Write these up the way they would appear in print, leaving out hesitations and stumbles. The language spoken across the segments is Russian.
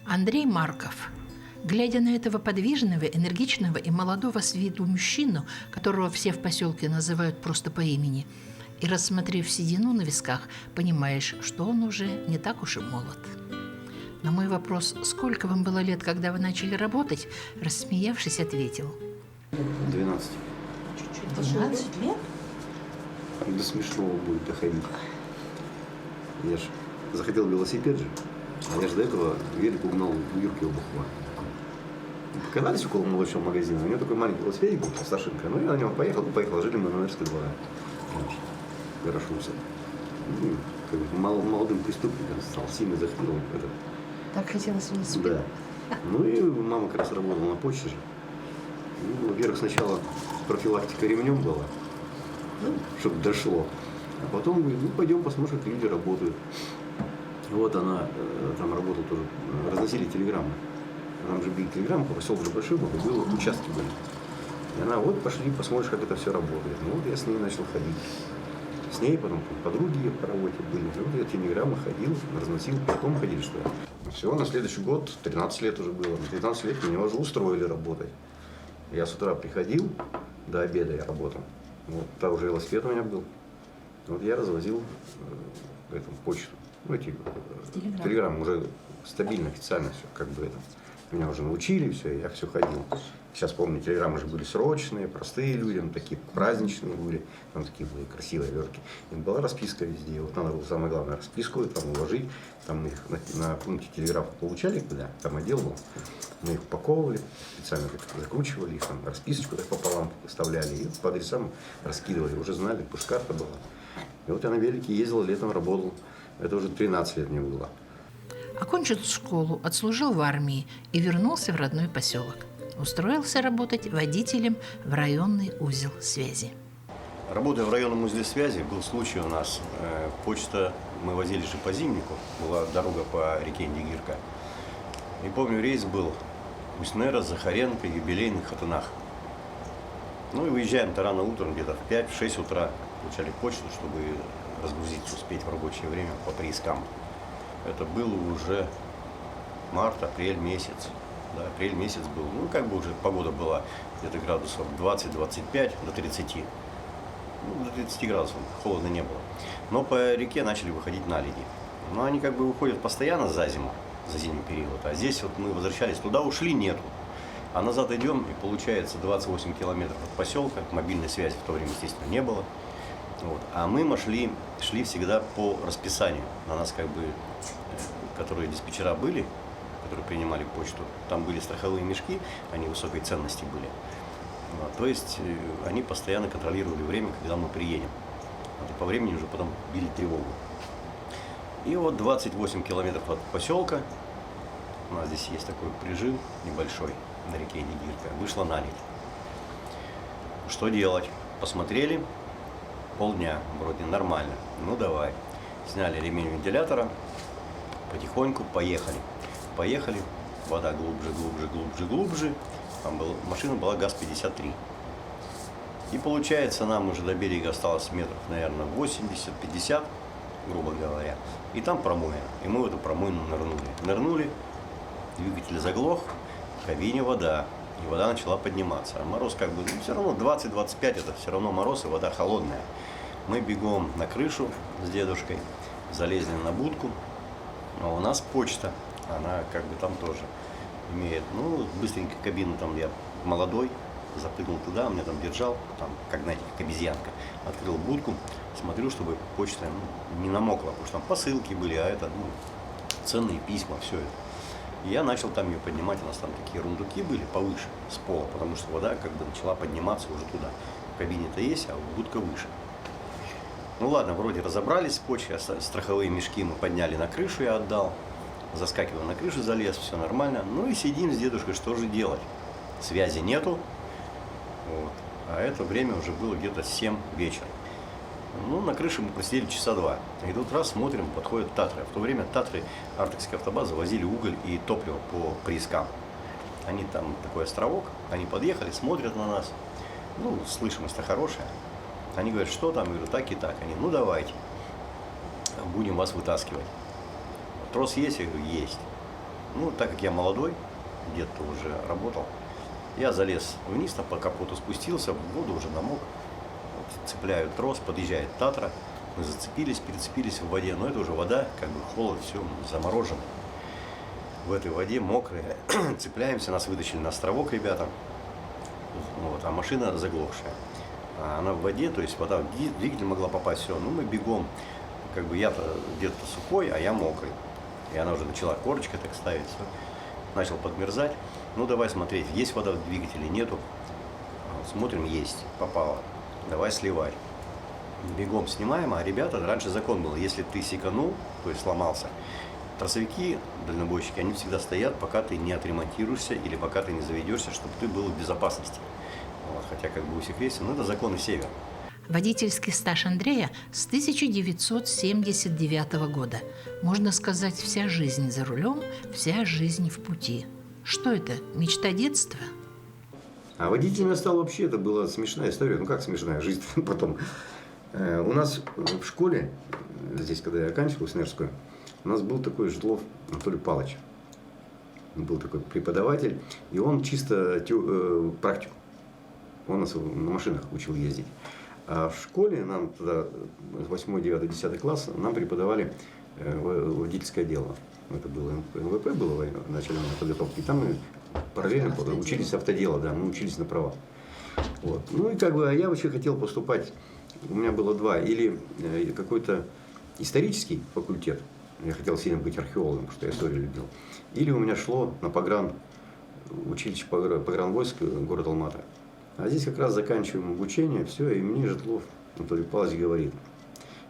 Андрей Марков. Глядя на этого подвижного, энергичного и молодого с виду мужчину, которого все в поселке называют просто по имени, и рассмотрев седину на висках, понимаешь, что он уже не так уж и молод. На мой вопрос, сколько вам было лет, когда вы начали работать, рассмеявшись, ответил: 12. 12 лет? До смешного будет доходить. Я ж захотел велосипед же, а я же до этого велик угнал у Юрки Обухова. Покатались около молочного магазина, у него такой маленький велосипедик был, Сашенька, ну я на него поехал, жили мы на Норильской 2. Горошнулся. Ну, как бы молодым преступником стал, сильно захотел. Так хотелось велосипед? Да. Ну и мама как раз работала на почте же. Ну, во-первых, сначала профилактика ремнем была, чтобы дошло. А потом говорит, ну пойдем посмотрим, как люди работают. Вот она там работала тоже, разносили телеграммы. Там же били телеграммы, поселок же большой был, было, участки были. И она, вот пошли, посмотришь, как это все работает. Ну вот я с ней начал ходить. С ней, потом подруги ее по работе были. Вот я телеграммы ходил, разносил, потом ходили, что ли. Всего на следующий год, 13 лет уже было. На 13 лет меня уже устроили работать. Я с утра приходил, до обеда я работал. Вот, там уже велосипед у меня был. Вот я развозил почту. Ну, эти телеграммы уже стабильно, официально все, как бы это. Меня уже научили, все, я все ходил. Сейчас помню, телеграммы же были срочные, простые людям, такие праздничные были, там такие были красивые вертки. И была расписка везде. Вот надо было самое главное расписку там уложить. Там их на пункте телеграфа получали, куда там отдел был. Мы их упаковывали, специально закручивали их, там расписочку так пополам вставляли и по адресам раскидывали. Уже знали, пуш-карта была. И вот я на велике ездил, летом работал. Это уже 13 лет мне было. Окончил школу, отслужил в армии и вернулся в родной поселок. Устроился работать водителем в районный узел связи. Работая в районном узле связи, был случай у нас. Почта, мы возили же по Зимнику, была дорога по реке Индигирка. И помню, рейс был Уснера, Захаренко, Юбилейных, Хатынах. Ну и выезжаем-то рано утром, где-то в 5-6 утра. Получали почту, чтобы разгрузиться, успеть в рабочее время по приискам. Это было уже март-апрель месяц. Да, апрель месяц был. Ну, как бы уже погода была где-то градусов 20-25 до 30. Ну, до 30 градусов холодно не было. Но по реке начали выходить наледи. Но они как бы выходят постоянно за зиму, за зимний период. А здесь вот мы возвращались туда, ушли, нету. А назад идем, и получается 28 километров от поселка. Мобильной связи в то время, естественно, не было. Вот. А мы шли всегда по расписанию. На нас как бы, которые диспетчера были, которые принимали почту, там были страховые мешки, они высокой ценности были. Вот. То есть они постоянно контролировали время, когда мы приедем. Вот. И по времени уже потом били тревогу. И вот 28 километров от поселка, у нас здесь есть такой прижим небольшой на реке Индигирка, вышла наледь. Что делать? Посмотрели. Полдня, вроде нормально. Ну давай. Сняли ремень вентилятора, потихоньку поехали. Поехали, вода глубже. Там машина была ГАЗ-53. И получается, нам уже до берега осталось метров, наверное, 80-50, грубо говоря. И там промоина. И мы в эту промоину нырнули, двигатель заглох, в кабине вода. И вода начала подниматься. А мороз как бы, все равно 20-25, это все равно мороз, и вода холодная. Мы бегом на крышу с дедушкой, залезли на будку. А у нас почта, она как бы там тоже имеет, ну, быстренько кабину, там я молодой, запрыгнул туда, меня там держал, там, как, знаете, как обезьянка. Открыл будку, смотрю, чтобы почта не намокла, потому что там посылки были, а это, ценные письма, все это. И я начал там ее поднимать, у нас там такие рундуки были повыше, с пола, потому что вода как бы начала подниматься уже туда. В кабине-то есть, а будка выше. Ну ладно, вроде разобрались с почтой, страховые мешки мы подняли на крышу, я отдал. Заскакиваю на крышу, залез, все нормально. Ну и сидим с дедушкой, что же делать? Связи нету. Вот. А это время уже было где-то 7 вечера. Ну, на крыше мы просидели часа 2. И тут раз смотрим, подходят Татры. В то время Татры, Артекская автобаза, возили уголь и топливо по приискам. Они там, такой островок, они подъехали, смотрят на нас. Ну, слышимость-то хорошая. Они говорят, что там? Я говорю, так и так. Они, ну давайте, будем вас вытаскивать. Трос есть? Я говорю, есть. Ну, так как я молодой, дед-то уже работал, я залез вниз, там по капоту спустился, в воду уже намок. Вот, цепляю трос, подъезжает Татра. Мы зацепились, перецепились в воде, но это уже вода, как бы холод, все заморожено. В этой воде мокрые, цепляемся, нас вытащили на островок ребята, вот, а машина заглохшая. А она в воде, то есть вода в двигатель могла попасть, все. Ну, мы бегом, как бы я-то где-то сухой, а я мокрый. И она уже начала корочкой так ставить, все. Начал подмерзать. Ну, давай смотреть, есть вода в двигателе, нету. Смотрим, есть, попала. Давай сливать. Бегом снимаем, а ребята, раньше закон был, если ты секанул, то есть сломался, тросовики, дальнобойщики, они всегда стоят, пока ты не отремонтируешься или пока ты не заведешься, чтобы ты был в безопасности. Вот, хотя как бы у всех есть, но это законы Севера. Водительский стаж Андрея с 1979 года. Можно сказать, вся жизнь за рулем, вся жизнь в пути. Что это? Мечта детства? А водителем я стал вообще, это была смешная история. Ну как смешная, жизнь потом. У нас в школе, здесь, когда я оканчивал Снерскую, у нас был такой Житлов Анатолий Павлович. Он был такой преподаватель, и он чисто практику. Он нас на машинах учил ездить. А в школе нам тогда, 8, 9, 10 класс, нам преподавали водительское дело. Это было МВП, было начальная подготовка. И там мы параллельно учились автодело, да, мы учились на права. Вот. Ну и как бы, а я вообще хотел поступать, у меня было два, или какой-то исторический факультет, я хотел сильно быть археологом, потому что я историю любил, или у меня шло на училище погранвойск, город Алмата. А здесь как раз заканчиваем обучение, все, и мне Житлов Анатолий Павлович говорит,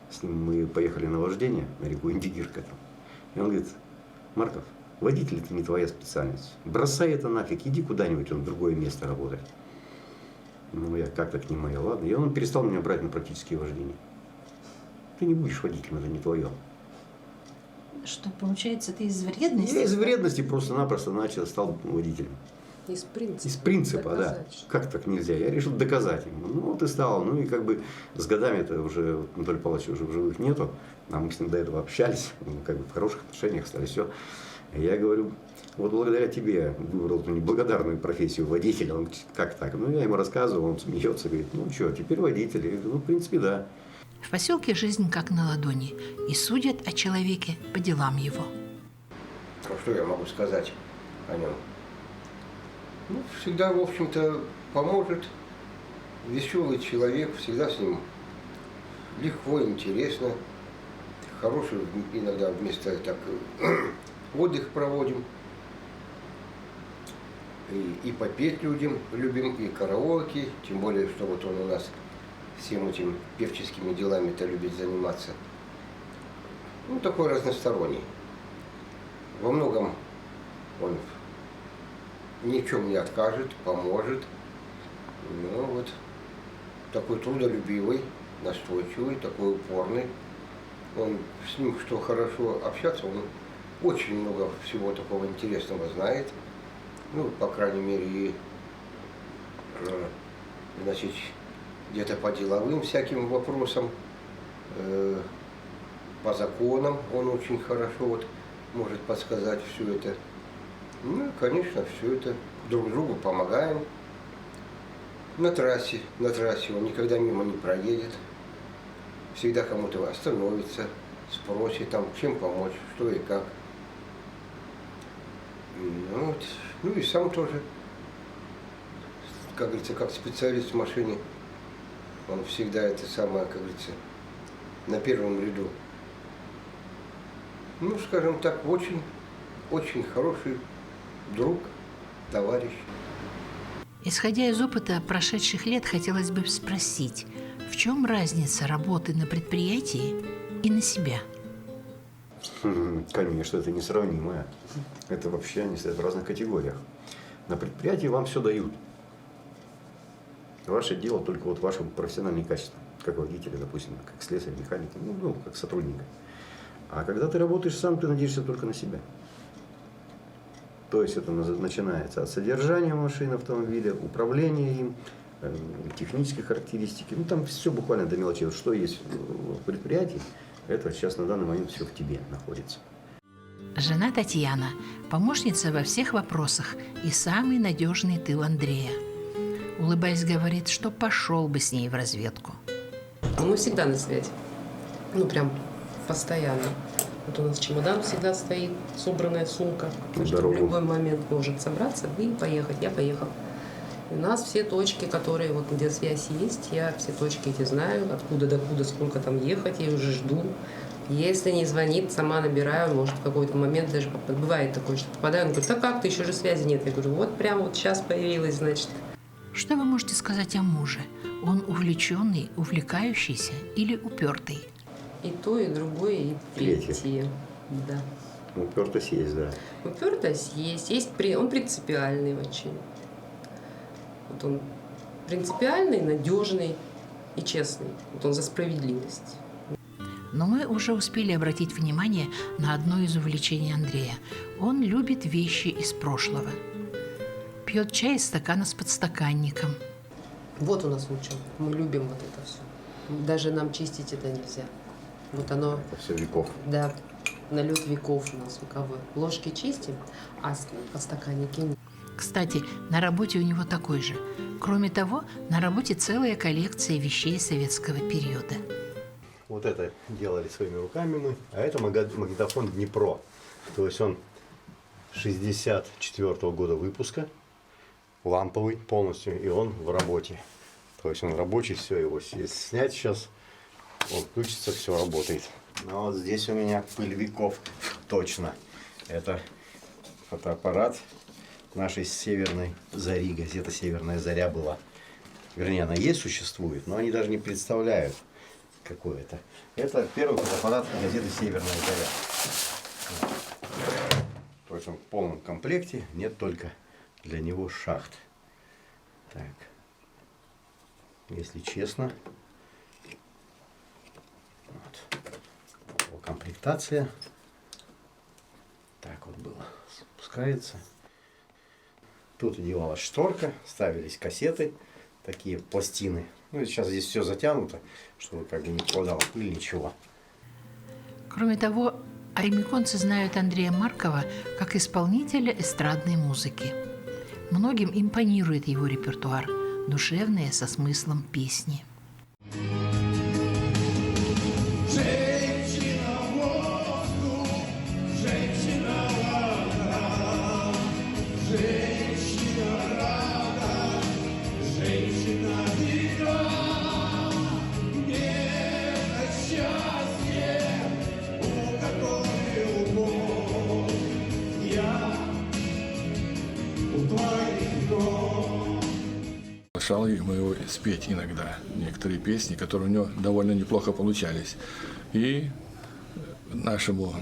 с ним мы поехали на вождение на реку Индигирка там, и он говорит: Марков, водитель это не твоя специальность, бросай это нафиг, иди куда-нибудь в другое место работать. Ну, я как-то к нему, ладно. И он перестал меня брать на практические вождения. Ты не будешь водителем, это не твое. Что, получается, ты из вредности? Я из вредности просто-напросто стал водителем. Из принципа. Из принципа, доказать, да. что... Как так нельзя? Я решил доказать ему. Ну, вот и стал. Ну, и как бы с годами это уже, Анатолий Павлович уже в живых нету. А мы с ним до этого общались, как бы в хороших отношениях стали, все. И я говорю, вот благодаря тебе я выбрал эту неблагодарную профессию водителя. Он как так? Ну, я ему рассказывал, он смеется, говорит, ну что, теперь водитель. Я говорю, ну, в принципе, да. В поселке жизнь как на ладони, и судят о человеке по делам его. А что я могу сказать о нем? Ну, всегда, в общем-то, поможет. Веселый человек, всегда с ним легко, интересно. Хороший иногда вместо так отдых проводим. И попеть людям любим, и караоке, тем более, что вот он у нас всем этим певческими делами-то любит заниматься. Ну, такой разносторонний. Во многом он ни в чем не откажет, поможет. Ну, вот такой трудолюбивый, настойчивый, такой упорный. Он с ним, что хорошо общаться, он очень много всего такого интересного знает. Ну, по крайней мере, и, значит, где-то по деловым всяким вопросам, по законам он очень хорошо вот может подсказать все это. Ну, и, конечно, все это друг другу помогаем. На трассе он никогда мимо не проедет. Всегда кому-то остановится, спросит, там, чем помочь, что и как. Ну, вот. Ну и сам тоже, как говорится, как специалист в машине, он всегда это самое, как говорится, на первом ряду. Ну, скажем так, очень, очень хороший друг, товарищ. Исходя из опыта прошедших лет, хотелось бы спросить, в чем разница работы на предприятии и на себя? Конечно, это несравнимое. Это вообще они стоят в разных категориях. На предприятии вам все дают. Ваше дело только вот ваши профессиональные качества, как водителя, допустим, как слесаря, механика, ну, как сотрудника. А когда ты работаешь сам, ты надеешься только на себя. То есть это начинается от содержания машины, автомобиля, управления им, технические характеристики. Ну, там все буквально до мелочей. Вот что есть в предприятии, это сейчас на данный момент все в тебе находится. Жена Татьяна – помощница во всех вопросах и самый надежный тыл Андрея. Улыбаясь, говорит, что пошел бы с ней в разведку. Мы всегда на связи. Прям постоянно. Вот у нас чемодан всегда стоит, собранная сумка. Что в любой момент может собраться и поехать. Я поехал. У нас все точки, которые, где связь есть, я все точки эти знаю, откуда до куда, сколько там ехать, я уже жду. Если не звонит, сама набираю, может, в какой-то момент даже бывает такое, что попадаю, он говорит, как ты, еще же связи нет. Я говорю, прямо сейчас появилась, значит. Что вы можете сказать о муже? Он увлеченный, увлекающийся или упертый? И то, и другое, и третье. Да. Упертость есть, да. Упертость есть. Он принципиальный очень. Он принципиальный, надежный и честный. Он за справедливость. Но мы уже успели обратить внимание на одно из увлечений Андрея. Он любит вещи из прошлого. Пьет чай из стакана с подстаканником. Вот у нас лучше. Мы любим это все. Даже нам чистить это нельзя. Оно... Это все веков. Да, налет веков у нас вековой. Ложки чистим, а подстаканники нет. Кстати, на работе у него такой же. Кроме того, на работе целая коллекция вещей советского периода. Вот это делали своими руками мы, а это магнитофон Днепро. То есть он 64-го года выпуска, ламповый полностью, и он в работе. То есть он рабочий, все, его если снять сейчас, он включится, все работает. Но вот здесь у меня пыль веков, точно. Это фотоаппарат нашей Северной Зари, газета «Северная Заря» была. Вернее, она есть, существует, но они даже не представляют, какой это. Это первый фотоаппарат газеты «Северная Заря». То есть он в полном комплекте, нет только для него шахт. Так, если честно, вот. Комплектация. Так вот было. Спускается. Тут одевалась шторка, ставились кассеты, такие пластины. Сейчас здесь все затянуто, чтобы как бы не попадала пыль, ничего. Кроме того, оремиконцы знают Андрея Маркова как исполнителя эстрадной музыки. Многим импонирует его репертуар, душевные, со смыслом песни. Приглашал мы его спеть иногда некоторые песни, которые у него довольно неплохо получались. И нашему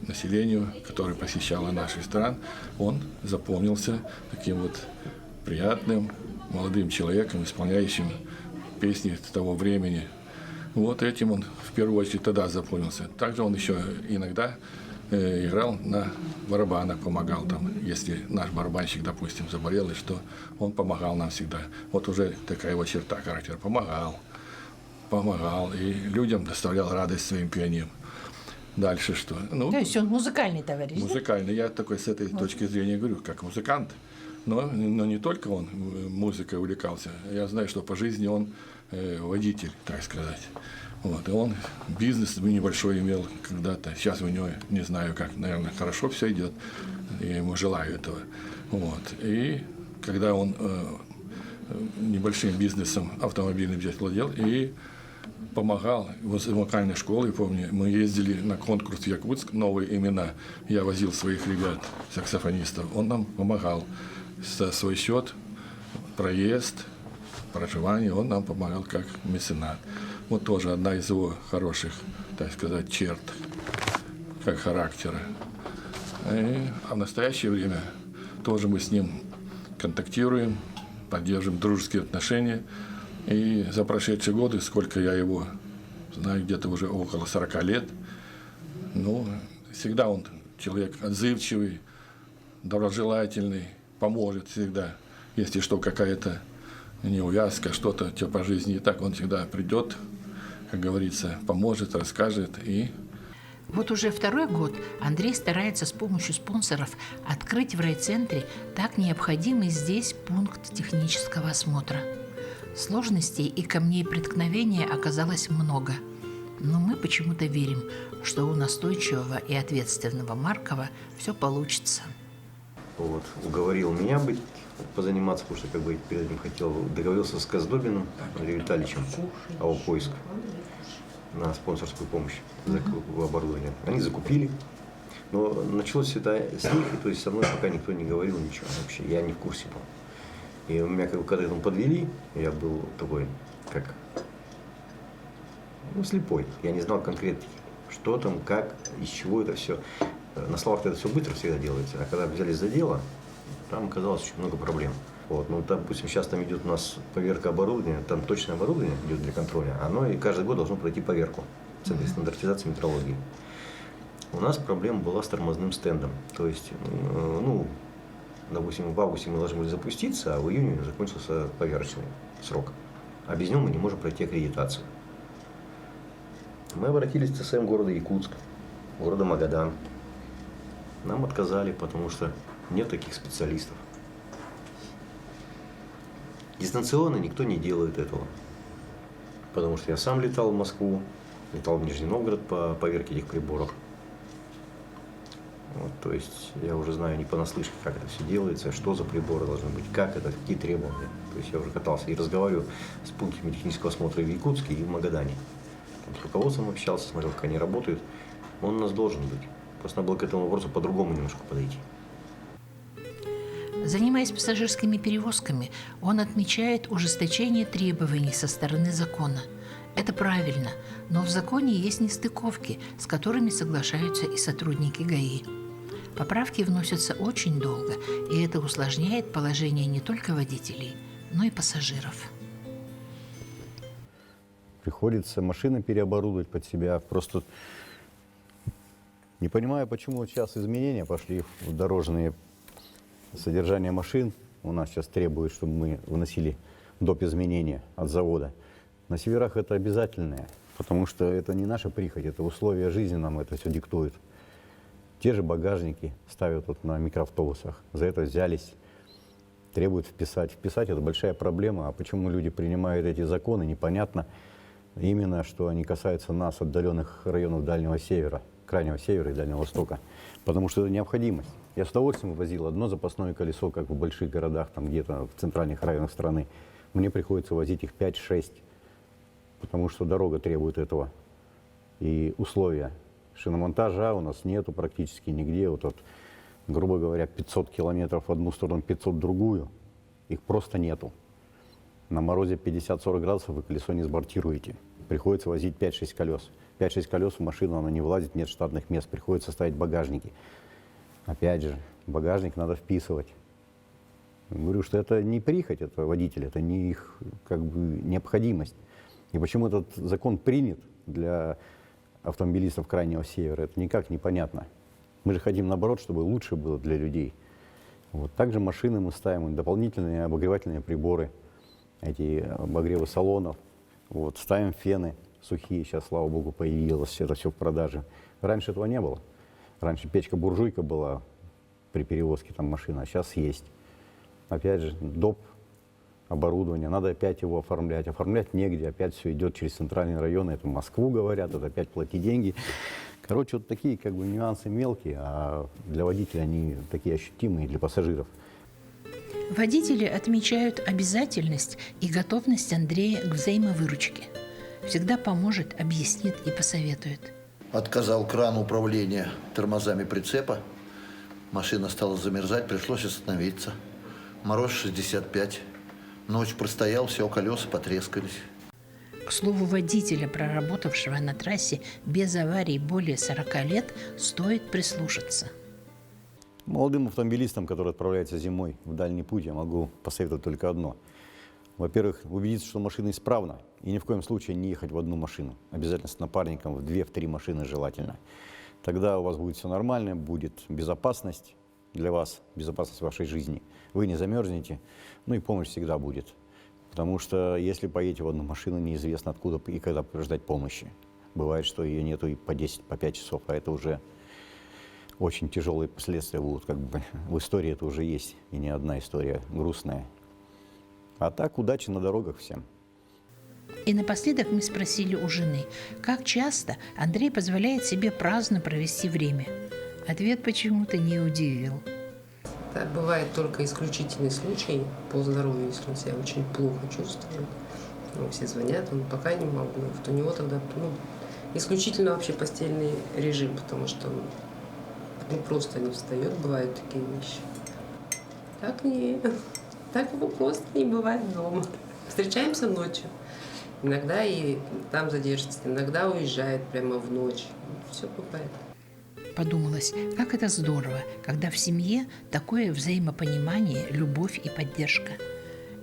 населению, которое посещало наши страны, он запомнился таким вот приятным молодым человеком, исполняющим песни того времени. Вот этим он в первую очередь тогда запомнился. Также он еще иногда играл на барабанах, помогал там, если наш барабанщик, допустим, заболел, и что он помогал нам всегда. Вот уже такая его черта характера. Помогал, и людям доставлял радость своим пением. Дальше что? То есть он музыкальный товарищ, музыкальный. Я такой с этой точки зрения говорю, как музыкант. Но не только он музыкой увлекался. Я знаю, что по жизни он водитель, так сказать. Вот, и он бизнес небольшой имел когда-то. Сейчас у него, не знаю как, наверное, хорошо все идет. Я ему желаю этого. Вот. И когда он небольшим бизнесом автомобильным взять владел и помогал возле вокальной школы, помню, мы ездили на конкурс в Якутск, новые имена. Я возил своих ребят, саксофонистов. Он нам помогал за свой счет, проезд, проживание. Он нам помогал как меценат. Вот тоже одна из его хороших, так сказать, черт, как характера. А в настоящее время тоже мы с ним контактируем, поддерживаем дружеские отношения. И за прошедшие годы, сколько я его знаю, где-то уже около 40 лет, всегда он человек отзывчивый, доброжелательный, поможет всегда, если что, какая-то неувязка, что-то по жизни и так, он всегда придет, как говорится, поможет, расскажет. И Вот уже второй год Андрей старается с помощью спонсоров открыть в райцентре так необходимый здесь пункт технического осмотра. Сложностей и камней преткновения оказалось много. Но мы почему-то верим, что у настойчивого и ответственного Маркова все получится. Вот, уговорил меня быть, позаниматься, потому что как бы перед этим договорился с Каздобиным Андреем Витальевичем, АО-поиск, на спонсорскую помощь закупку оборудования. Они закупили, но началось это с них, и то есть со мной пока никто не говорил ничего вообще, я не в курсе был. И у меня, когда к этому подвели, я был такой, как, слепой. Я не знал конкретно, что там, как, из чего это все. На словах это все быстро всегда делается, а когда взялись за дело, там оказалось очень много проблем. Вот. Ну, допустим, сейчас там идет у нас поверка оборудования, там точное оборудование идет для контроля, оно и каждый год должно пройти поверку в Центре стандартизации метрологии. У нас проблема была с тормозным стендом. То есть, допустим, в августе мы должны были запуститься, а в июне закончился поверочный срок. А без него мы не можем пройти аккредитацию. Мы обратились в ЦСМ города Якутск, города Магадан. Нам отказали, потому что нет таких специалистов. Дистанционно никто не делает этого. Потому что я сам летал в Москву, летал в Нижний Новгород по поверке этих приборов. Вот, то есть я уже знаю не понаслышке, как это все делается, что за приборы должны быть, как это, какие требования. То есть я уже катался и разговариваю с пунктами технического осмотра и в Якутске, и в Магадане. Там с руководством общался, смотрел, как они работают. Он у нас должен быть. Просто надо было к этому вопросу по-другому немножко подойти. Занимаясь пассажирскими перевозками, он отмечает ужесточение требований со стороны закона. Это правильно, но в законе есть нестыковки, с которыми соглашаются и сотрудники ГАИ. Поправки вносятся очень долго, и это усложняет положение не только водителей, но и пассажиров. Приходится машины переоборудовать под себя. Просто не понимаю, почему сейчас изменения пошли в дорожные содержание машин. У нас сейчас требует, чтобы мы вносили доп. Изменения от завода. На северах это обязательное, потому что это не наша прихоть, это условия жизни нам это все диктуют. Те же багажники ставят вот на микроавтобусах, за это взялись, требуют вписать. Вписать – это большая проблема, а почему люди принимают эти законы, непонятно. Именно, что они касаются нас, отдаленных районов Дальнего Севера, Крайнего Севера и Дальнего Востока, потому что это необходимость. Я с удовольствием возил одно запасное колесо, как в больших городах, там где-то в центральных районах страны. Мне приходится возить их 5-6, потому что дорога требует этого. И условия шиномонтажа у нас нету практически нигде. Вот, грубо говоря, 500 километров в одну сторону, 500 в другую. Их просто нету. На морозе 50-40 градусов вы колесо не сбортируете. Приходится возить 5-6 колес. 5-6 колес в машину, она не влазит, нет штатных мест. Приходится ставить багажники. Опять же, багажник надо вписывать. Говорю, что это не прихоть, это водитель, это не их как бы необходимость. И почему этот закон принят для автомобилистов Крайнего Севера, это никак непонятно. Мы же хотим, наоборот, чтобы лучше было для людей. Вот. Также машины мы ставим, дополнительные обогревательные приборы, эти обогревы салонов. Вот. Ставим фены сухие, сейчас, слава богу, появилось, это все в продаже. Раньше этого не было. Раньше печка-буржуйка была при перевозке там машины, а сейчас есть. Опять же, доп. Оборудование, надо опять его оформлять. Оформлять негде, опять все идет через центральные районы, это Москву говорят, это опять плати деньги. Короче, вот такие как бы нюансы мелкие, а для водителя они такие ощутимые, для пассажиров. Водители отмечают обязательность и готовность Андрея к взаимовыручке. Всегда поможет, объяснит и посоветует. Отказал кран управления тормозами прицепа. Машина стала замерзать, пришлось остановиться. Мороз 65. Ночь простоял, все, колеса потрескались. К слову, водителя, проработавшего на трассе без аварий более 40 лет, стоит прислушаться. Молодым автомобилистам, которые отправляются зимой в дальний путь, я могу посоветовать только одно. Во-первых, убедиться, что машина исправна, и ни в коем случае не ехать в одну машину. Обязательно с напарником в 2-3 машины желательно. Тогда у вас будет все нормально, будет безопасность для вас, безопасность вашей жизни. Вы не замерзнете, ну и помощь всегда будет. Потому что если поедете в одну машину, неизвестно откуда и когда ждать помощи. Бывает, что ее нету и по 10, по 5 часов, а это уже очень тяжелые последствия будут. Как бы в истории это уже есть, и не одна история грустная. А так, удачи на дорогах всем. И напоследок мы спросили у жены, как часто Андрей позволяет себе праздно провести время. Ответ почему-то не удивил. Так бывает только исключительный случай по здоровью, если он себя очень плохо чувствует. Ну, все звонят, он пока не могу. Вот у него тогда исключительно вообще постельный режим, потому что он просто не встает, бывают такие вещи. Так его просто не бывает дома. Встречаемся ночью. Иногда и там задержится, иногда уезжает прямо в ночь. Все бывает. Подумалось, как это здорово, когда в семье такое взаимопонимание, любовь и поддержка.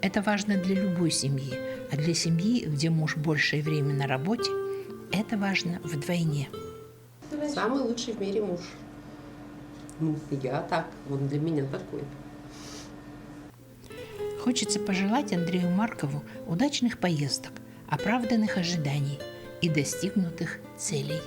Это важно для любой семьи, а для семьи, где муж большее время на работе, это важно вдвойне. Самый лучший в мире муж. Я так, он для меня такой. Хочется пожелать Андрею Маркову удачных поездок, оправданных ожиданий и достигнутых целей.